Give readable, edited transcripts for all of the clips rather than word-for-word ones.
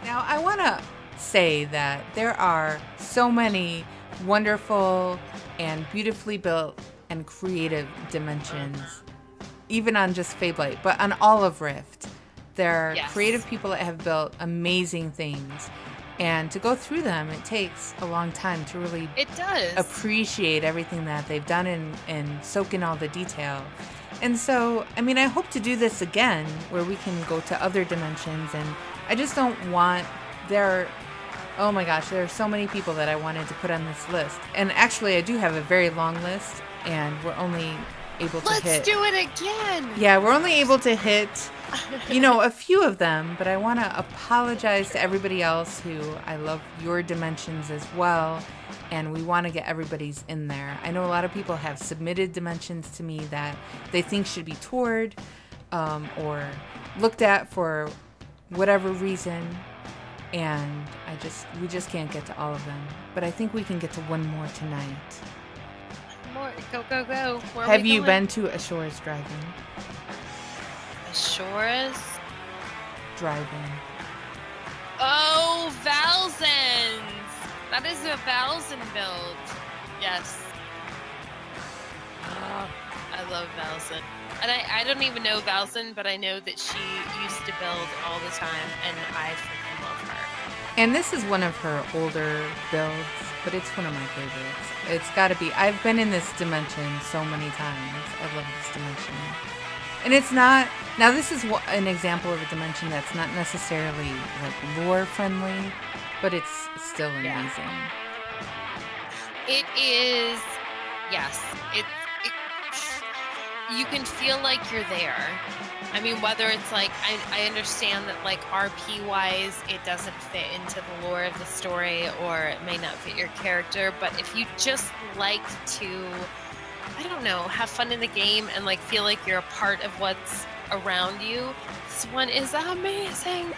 Now, I want to say that there are so many wonderful and beautifully built and creative dimensions, even on just Fade-Light, but on all of Rift. There are creative people that have built amazing things. And to go through them, it takes a long time to really appreciate everything that they've done and soak in all the detail. And so, I mean, I hope to do this again where we can go to other dimensions. And I just don't want oh my gosh, there are so many people that I wanted to put on this list. And actually, I do have a very long list, and we're only able to hit... Let's do it again! Yeah, we're only able to hit, a few of them, but I want to apologize to everybody else who I love your dimensions as well, and we want to get everybody's in there. I know a lot of people have submitted dimensions to me that they think should be toured or looked at for whatever reason, and we just can't get to all of them. But I think we can get to one more tonight. More, go, go, go. Where have you been to Ashora's Drive-In? Ashora's? Drive-In. Oh, Valzen's! That is a Valzen build. Yes. Oh, I love Valzen. And I don't even know Valzen, but I know that she used to build all the time, and I freaking love her. And this is one of her older builds, but it's one of my favorites. It's got to be. I've been in this dimension so many times. I love this dimension. And it's not... Now, this is an example of a dimension that's not necessarily, like, lore-friendly, but it's still amazing. It is... Yes. You can feel like you're there. I mean, whether it's like, I understand that like RP-wise, it doesn't fit into the lore of the story, or it may not fit your character, but if you just like to, I don't know, have fun in the game and like feel like you're a part of what's around you, this one is amazing.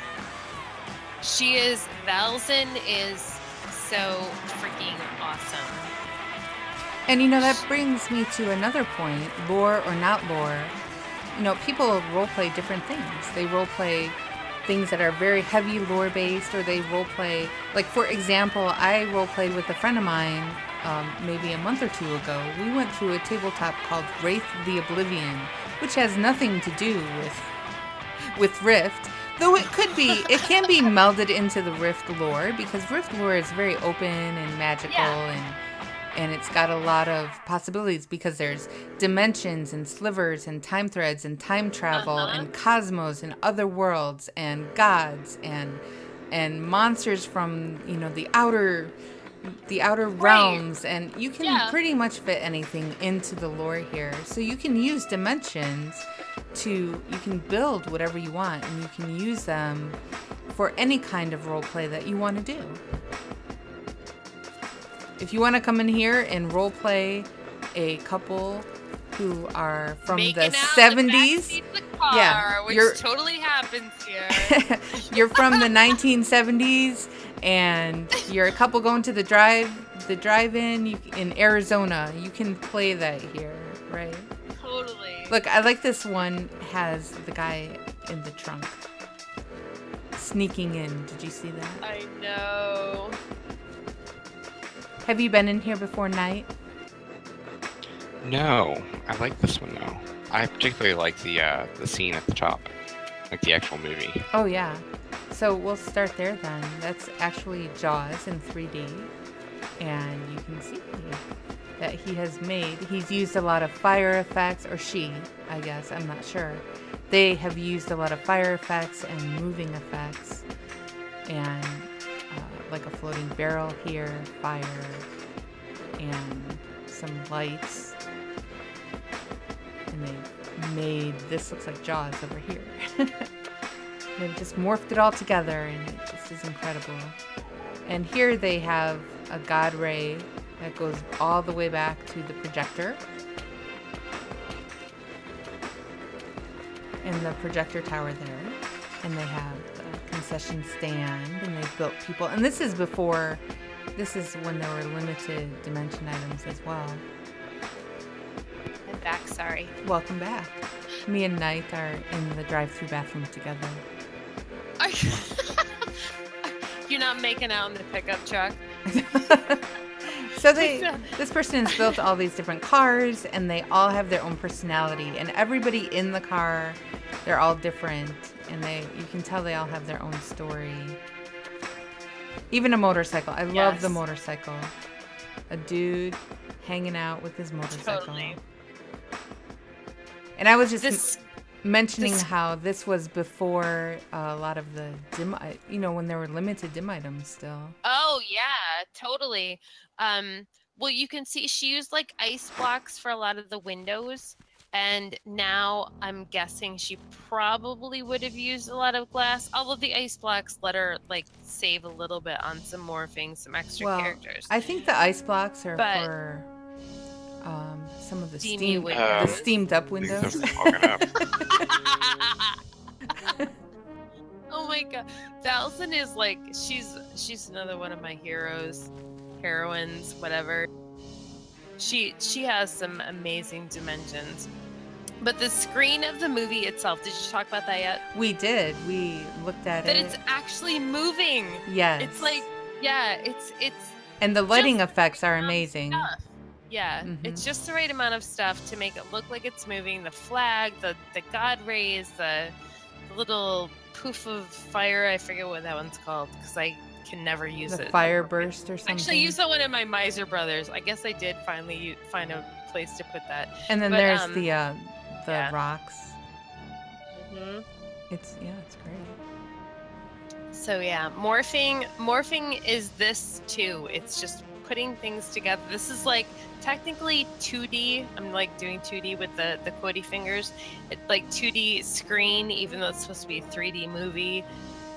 Valzen is so freaking awesome. And that brings me to another point, lore or not lore. People roleplay different things. They roleplay things that are very heavy lore-based, or they roleplay... Like, for example, I roleplayed with a friend of mine maybe a month or two ago. We went through a tabletop called Wraith the Oblivion, which has nothing to do with Rift. Though it can be melded into the Rift lore, because Rift lore is very open and magical, and it's got a lot of possibilities because there's dimensions and slivers and time threads and time travel and cosmos and other worlds and gods and monsters from the outer realms, and you can pretty much fit anything into the lore here. So you can use dimensions you can build whatever you want, and you can use them for any kind of role play that you want to do. If you want to come in here and role play a couple who are from the 70s, which totally happens here. You're from the 1970s, and you're a couple going to the drive-in in Arizona. You can play that here, right? Totally. Look, I like this one. Has the guy in the trunk sneaking in. Did you see that? I know. Have you been in here before, Night? No, I like this one though. I particularly like the scene at the top, like the actual movie. Oh yeah. So we'll start there then. That's actually Jaws in 3D, and you can see that he's used a lot of fire effects, or she, I guess, I'm not sure. They have used a lot of fire effects and moving effects, and like a floating barrel here, fire, and some lights. And they've made, this looks like Jaws over here. They've just morphed it all together, and it just is incredible. And here they have a god ray that goes all the way back to the projector. And the projector tower there. And they have the concession stand, and they've built people. And this is when there were limited dimension items as well. I'm back, sorry. Welcome back. Me and Knight are in the drive-thru bathroom together. I not making out in the pickup truck. So this person has built all these different cars, and they all have their own personality. And everybody in the car, they're all different, and you can tell they all have their own story. Even a motorcycle. I love the motorcycle. A dude hanging out with his motorcycle. Totally. And I was just mentioning how this was before a lot of the dim, when there were limited dim items still. Oh yeah, totally. Well, you can see she used like ice blocks for a lot of the windows, and now I'm guessing she probably would have used a lot of glass. Although the ice blocks let her like save a little bit on some morphing, some extra characters. I think the ice blocks are for some of the steamed up windows. Oh my god, Valzen is like she's another one of my heroines, whatever. She has some amazing dimensions. But the screen of the movie itself, did you talk about that yet? We did. We looked at it. That it's actually moving. Yes. It's like, it's and the lighting effects are amazing. Stuff. Yeah, it's just the right amount of stuff to make it look like it's moving. The flag, the god rays, the little poof of fire. I forget what that one's called because I can never use it. The fire burst or something. Actually, use that one in my Miser Brothers. I guess I did finally find a place to put that. And then there's the rocks. It's great. So yeah, morphing is this too. It's just putting things together. This is like technically 2D. I'm like doing 2D with the quotey fingers. It's like 2D screen, even though it's supposed to be a 3D movie.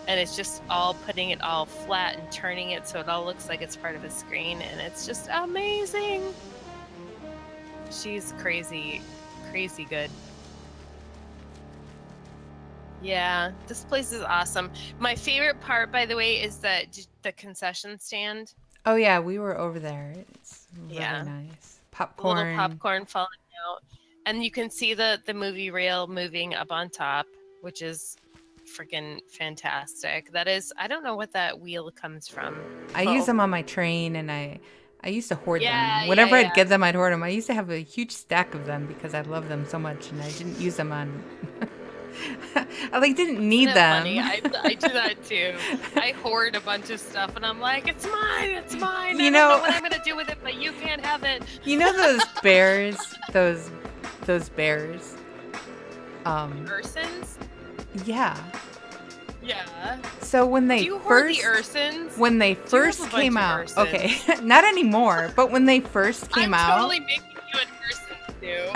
And it's just all putting it all flat and turning it so it all looks like it's part of a screen. And it's just amazing. She's crazy good. Yeah, this place is awesome. My favorite part, by the way, is the concession stand. Oh yeah, we were over there. It's really nice. Popcorn. Little popcorn falling out. And you can see the movie reel moving up on top, which is freaking fantastic. That is, I don't know what that wheel comes from. I use them on my train, and I used to hoard them. Whenever I'd get them, I'd hoard them. I used to have a huge stack of them because I love them so much, and I didn't use them on... I didn't need them. Funny? I do that too. I hoard a bunch of stuff, and I'm like, it's mine. I don't know what I'm gonna do with it, but you can't have it. You know those bears? those bears. Ursins? Yeah. Yeah. So when they do you hoard the Ursins? When they first came out, okay, not anymore. But when they first came out, I'm totally making you an Ursin too.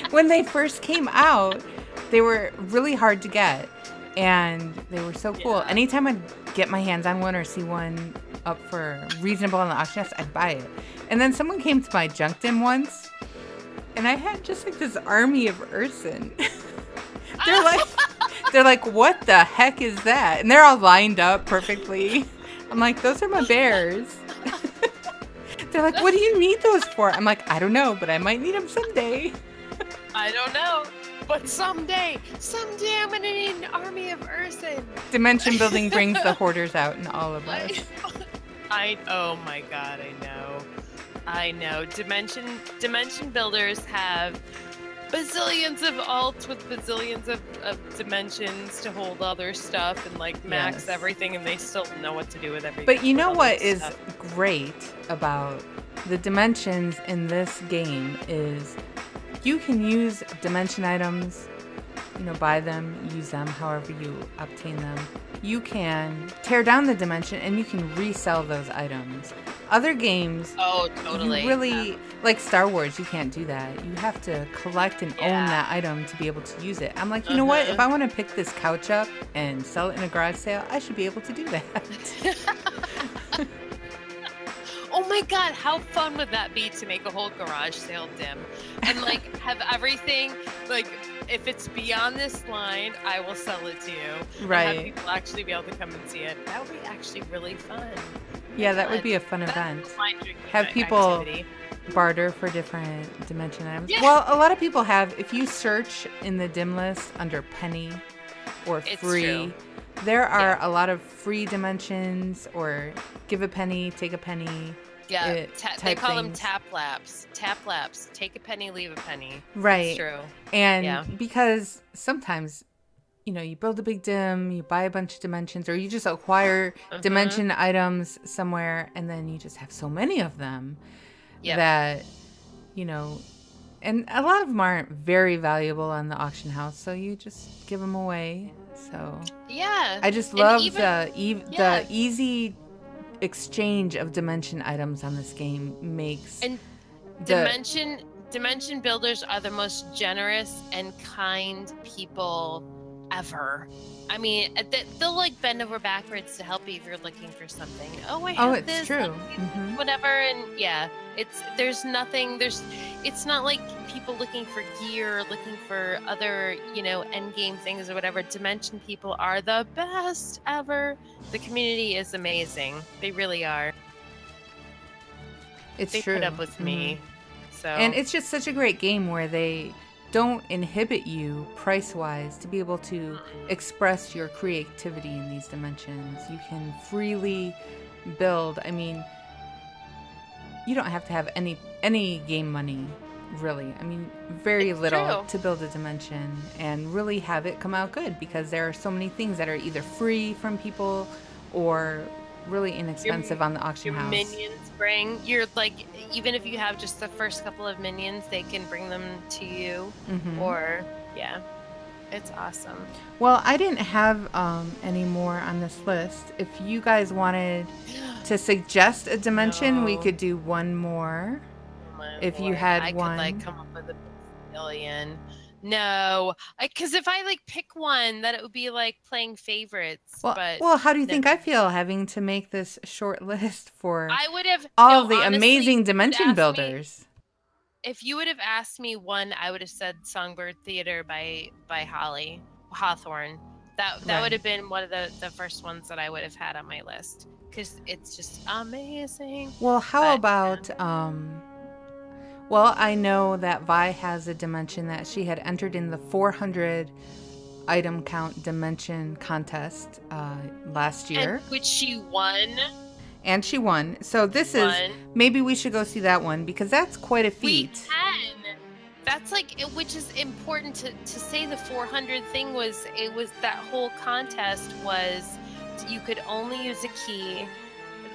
When they first came out, they were really hard to get, and they were so cool. Yeah. Anytime I'd get my hands on one or see one up for reasonable on the auction house, I'd buy it. And then someone came to my junk dim once, and I had just this army of Ursin. They're like, what the heck is that? And they're all lined up perfectly. I'm like, those are my bears. They're like, what do you need those for? I'm like, I don't know, but I might need them someday. I don't know. But someday I'm gonna need an army of Ursin. Dimension building brings the hoarders out in all of us. Oh my god, I know. Dimension builders have bazillions of alts with bazillions of dimensions to hold other stuff and max everything, and they still know what to do with everything. But you know what is great about the dimensions in this game is you can use dimension items, buy them, use them, however you obtain them. You can tear down the dimension and you can resell those items. Other games, totally. You really, like Star Wars, you can't do that. You have to collect and own that item to be able to use it. I'm like, you know what? If I want to pick this couch up and sell it in a garage sale, I should be able to do that. Oh my god, how fun would that be to make a whole garage sale dim and have everything if it's beyond this line, I will sell it to you. Right. And have people actually be able to come and see it. That would be actually really fun. Yeah, that would be a fun event. Have people barter for different dimension items. Yeah. Well, a lot of people have. If you search in the dim list under penny or free, there are a lot of free dimensions or give a penny, take a penny. Yeah, they call them things. tap laps. Tap laps. Take a penny, leave a penny. Right. It's true. And because sometimes, you know, you build a big dim, you buy a bunch of dimensions, or you just acquire dimension items somewhere, and then you just have so many of them that, you know, and a lot of them aren't very valuable on the auction house, so you just give them away. So yeah, I just love the easy exchange of dimension items on this game makes dimension builders are the most generous and kind people ever. I mean, they'll like bend over backwards to help you if you're looking for something. Oh, I have this. It's true. Whatever, and it's not like people looking for gear, looking for other, you know, end game things or whatever. Dimension people are the best ever. The community is amazing. They really are. They put up with me. So, and it's just such a great game where they don't inhibit you price-wise to be able to express your creativity in these dimensions. You can freely build. I mean, you don't have to have any game money, really. I mean, very little to build a dimension and really have it come out good, because there are so many things that are either free from people or really inexpensive on the auction house. Minions you're like, even if you have just the first couple of minions, they can bring them to you. Or it's awesome. Well, I didn't have any more on this list. If you guys wanted to suggest a dimension, we could do one more. If you had one, I could like come up with a million. No, because if I like pick one, that it would be like playing favorites. Well, how do you think I feel having to make this short list for all the honestly, amazing dimension builders? If you would have asked me one, I would have said Songbird Theater by Holly Hawthorne. That would have been one of the first ones that I would have had on my list, because it's just amazing. Well, how about well, I know that Vi has a dimension that she had entered in the 400 item count dimension contest last year. Which she won. And she won. So maybe we should go see that one, because that's quite a feat. We can. That's like, which is important to say. The 400 thing was that whole contest was you could only use a key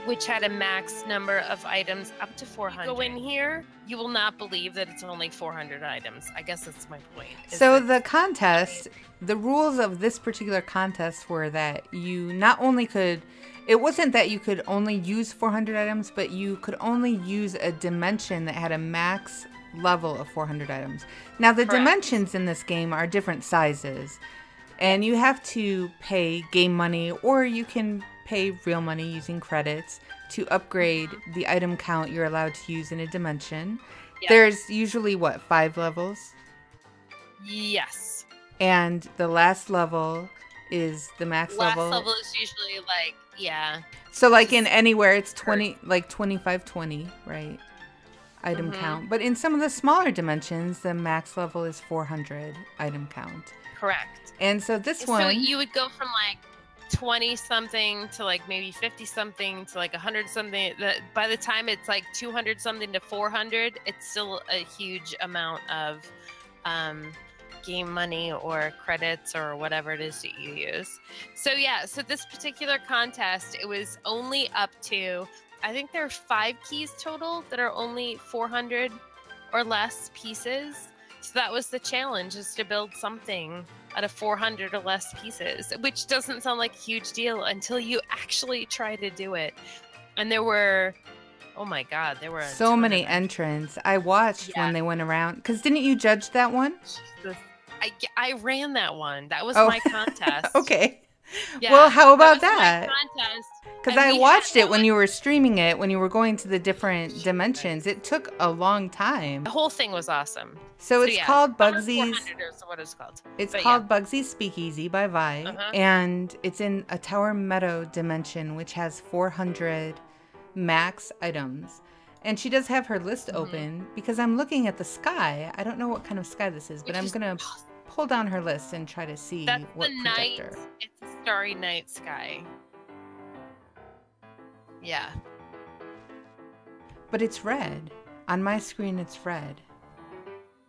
which had a max number of items up to 400. You go in here, you will not believe that it's only 400 items. I guess that's my point. So the contest, the rules of this particular contest were that you not only could, it wasn't that you could only use 400 items, but you could only use a dimension that had a max level of 400 items. Now the dimensions in this game are different sizes, and you have to pay game money, or you can pay real money using credits to upgrade the item count you're allowed to use in a dimension. Yep. There's usually, 5 levels? Yes. And the last level is the max level? Last level is usually So like in anywhere it's 20, like 2520, right? Item count. But in some of the smaller dimensions, the max level is 400 item count. Correct. And so this one... So you would go from 20 something to maybe 50 something to 100 something. By the time it's 200 something to 400, it's still a huge amount of game money or credits or whatever it is that you use. So so this particular contest, it was only up to, I think there are 5 keys total that are only 400 or less pieces. So that was the challenge, is to build something out of 400 or less pieces, which doesn't sound like a huge deal until you actually try to do it. And there were, oh my God, there were so many entrants. I watched when they went around, because didn't you judge that one? I ran that one. That was my contest. Okay. Yeah, well, how about that? Contest. Because I watched it when you were streaming it, when you were going to the different dimensions. It took a long time. The whole thing was awesome. So it's called Bugsy's. What it's called. It's called Bugsy's Speakeasy by Vi, and it's in a Tower Meadow dimension, which has 400 max items. And she does have her list open, because I'm looking at the sky. I don't know what kind of sky this is, but I'm gonna pull down her list and try to see what projector. It's a starry night sky. Yeah. But it's red. On my screen, it's red.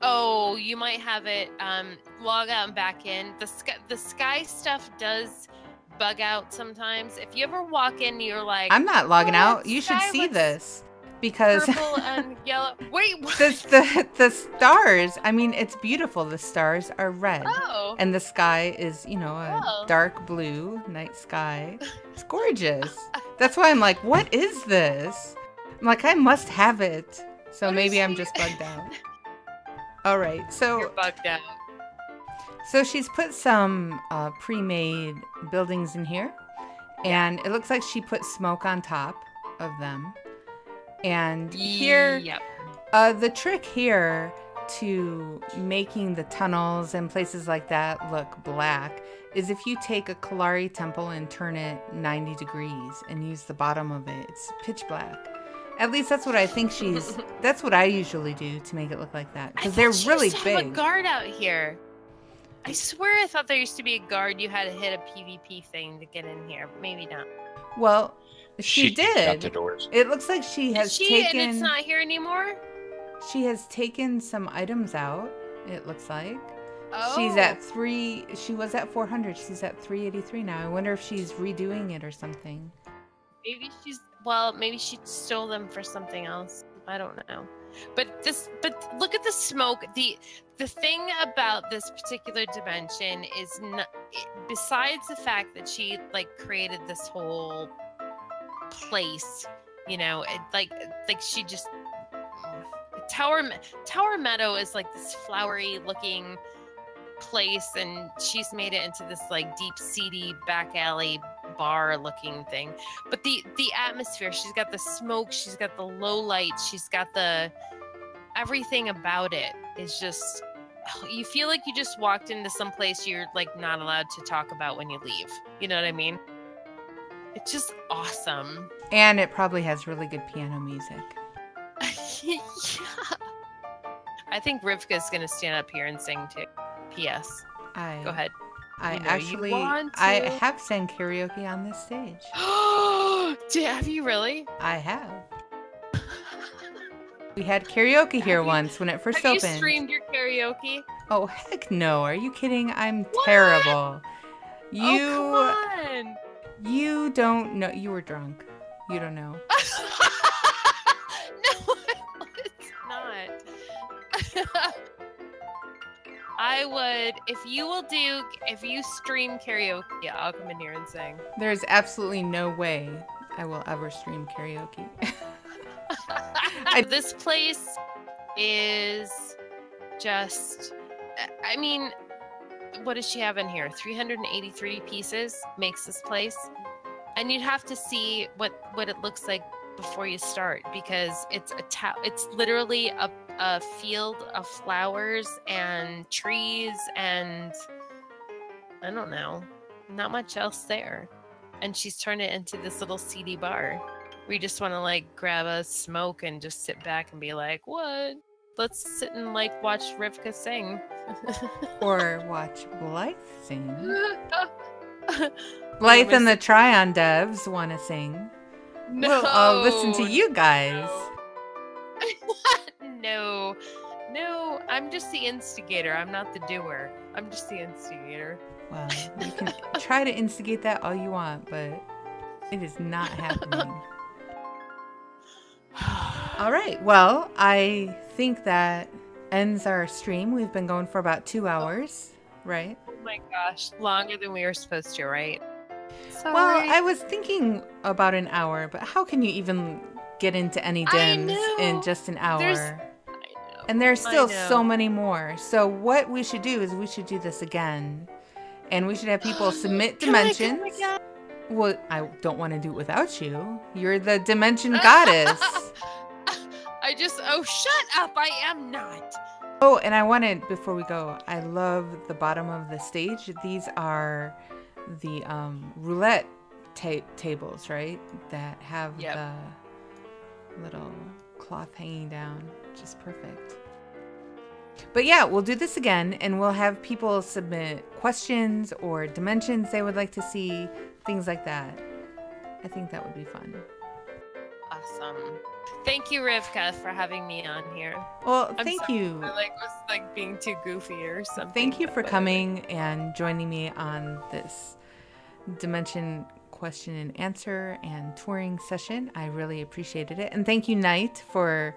Oh, you might have it log out and back in. The sky stuff does bug out sometimes. If you ever walk in, you're like, I'm not logging out. You should see this because purple and yellow. Wait, what? the stars. I mean, it's beautiful. The stars are red, and the sky is, you know, a dark blue night sky. It's gorgeous. That's why I'm like, what is this? I'm like, I must have it. So maybe I'm just bugged out. All right, so You're bugged out. So she's put some pre-made buildings in here, and it looks like she put smoke on top of them. And here, the trick here to making the tunnels and places like that look black is if you take a Kalari temple and turn it 90 degrees and use the bottom of it, it's pitch black. At least that's what I think that's what I usually do to make it look like that, because they're really big. Have a guard out here. I swear I thought there used to be a guard you had to hit a PvP thing to get in here, but maybe not. Well, she did. Out the doors. It looks like she has taken. And it's not here anymore? She has taken some items out, it looks like. Oh. She's at 3. She was at 400. She's at 383 now. I wonder if she's redoing it or something. Maybe she stole them for something else. I don't know. But look at the smoke. The thing about this particular dimension is besides the fact that she like created this whole place, you know, like she just Tower Meadow is like this flowery looking place, and she's made it into this like deep seedy back alley bar looking thing. But the atmosphere, she's got the smoke, she's got the low light, she's got the everything about it is just, you feel like you just walked into some place you're like not allowed to talk about when you leave. You know what I mean? It's just awesome. And it probably has really good piano music. Yeah. I think Rivka's gonna stand up here and sing too. P.S. Go ahead. I have sang karaoke on this stage. Have you really? I have. We had karaoke here once when it first opened. Have you streamed your karaoke? Oh, heck no. Are you kidding? I'm terrible. Oh, come on. You don't know. You were drunk. You don't know. No, it's not. I would, if you stream karaoke, I'll come in here and sing. There's absolutely no way I will ever stream karaoke. This place is just, I mean, what does she have in here? 383 pieces makes this place. And you'd have to see what it looks like before you start, because it's it's literally a field of flowers and trees and I don't know, not much else there. And she's turned it into this little seedy bar. We just want to like grab a smoke and just sit back and be like, what? Let's sit and like watch Rivka sing. Or watch Blythe sing. Blythe and the Tryon devs want to sing. No. We'll listen to you guys. No. No, I'm just the instigator. I'm not the doer. I'm just the instigator. Well, you can try to instigate that all you want, but it is not happening. All right. Well, I think that ends our stream. We've been going for about 2 hours, right? Oh my gosh. Longer than we were supposed to, right? Sorry. Well, I was thinking about an hour, but how can you even get into any dims in just an hour? And there's still so many more. So what we should do is we should do this again. And we should have people submit dimensions. Well, I don't want to do it without you. You're the dimension goddess. Shut up. I am not. Oh, and I wanted, before we go, I love the bottom of the stage. These are the roulette tables, right? That have the little cloth hanging down. Just perfect. But yeah, we'll do this again, and we'll have people submit questions or dimensions they would like to see, things like that. I think that would be fun. Awesome. Thank you, Rivka, for having me on here. Well, I'm thank sorry you. if I was being too goofy or something. Thank you for but coming and joining me on this dimension question and answer and touring session. I really appreciated it. And thank you, Knight, for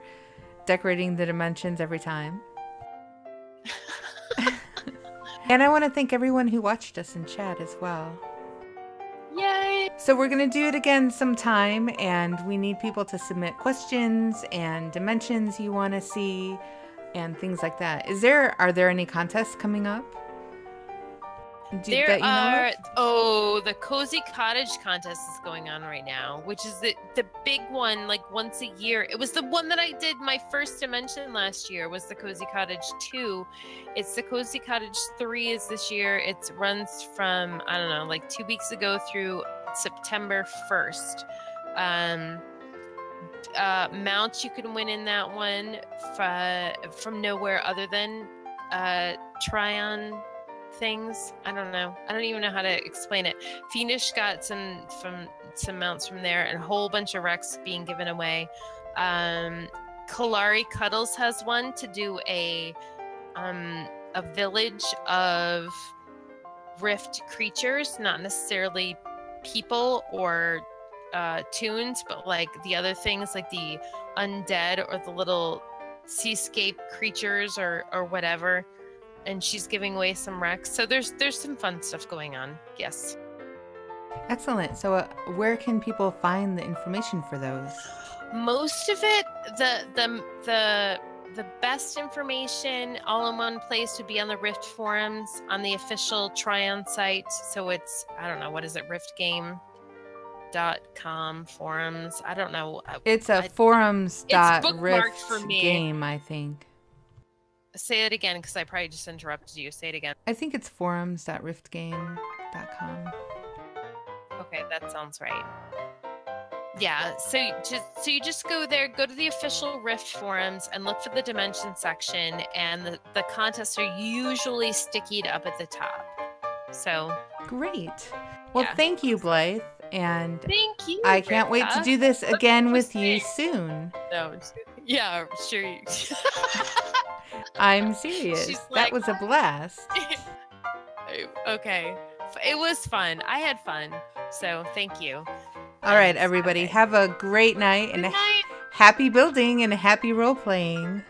decorating the dimensions every time. And I want to thank everyone who watched us in chat as well. Yay! So we're going to do it again sometime, and we need people to submit questions and dimensions you want to see and things like that. Are there any contests coming up? There are. Oh, the Cozy Cottage contest is going on right now, which is the big one, like once a year. It was the one that I did my first dimension last year, was the Cozy Cottage 2. It's the Cozy Cottage 3 is this year. It runs from, I don't know, like 2 weeks ago through September 1st. Mounts you can win in that one from nowhere other than Tryon things. I don't know. I don't even know how to explain it. Fiendish got some mounts from there, and a whole bunch of wrecks being given away. Kalari Cuddles has one to do a village of rift creatures, not necessarily people or tunes, but like the other things, like the undead or the little seascape creatures or whatever. And she's giving away some wrecks. So there's some fun stuff going on. Yes. Excellent. So where can people find the information for those? Most of it, the best information all in one place would be on the Rift forums, on the official Tryon site. So it's, I don't know, what is it, riftgame.com forums? I don't know. It's forums.rift for me. Game, I think. Say it again, because I probably just interrupted you. Say it again. I think it's forums.riftgame.com. Okay, that sounds right. Yeah, so you just go there, go to the official Rift forums, and look for the dimension section, and the contests are usually stickied up at the top. So great. Well, yeah. Thank you, Blythe, and thank you. I can't wait to do this again with you soon. No, yeah, sure. I'm serious. That was a blast. Okay. It was fun. I had fun. So thank you. All right, everybody. Have a great night and happy building and happy role playing.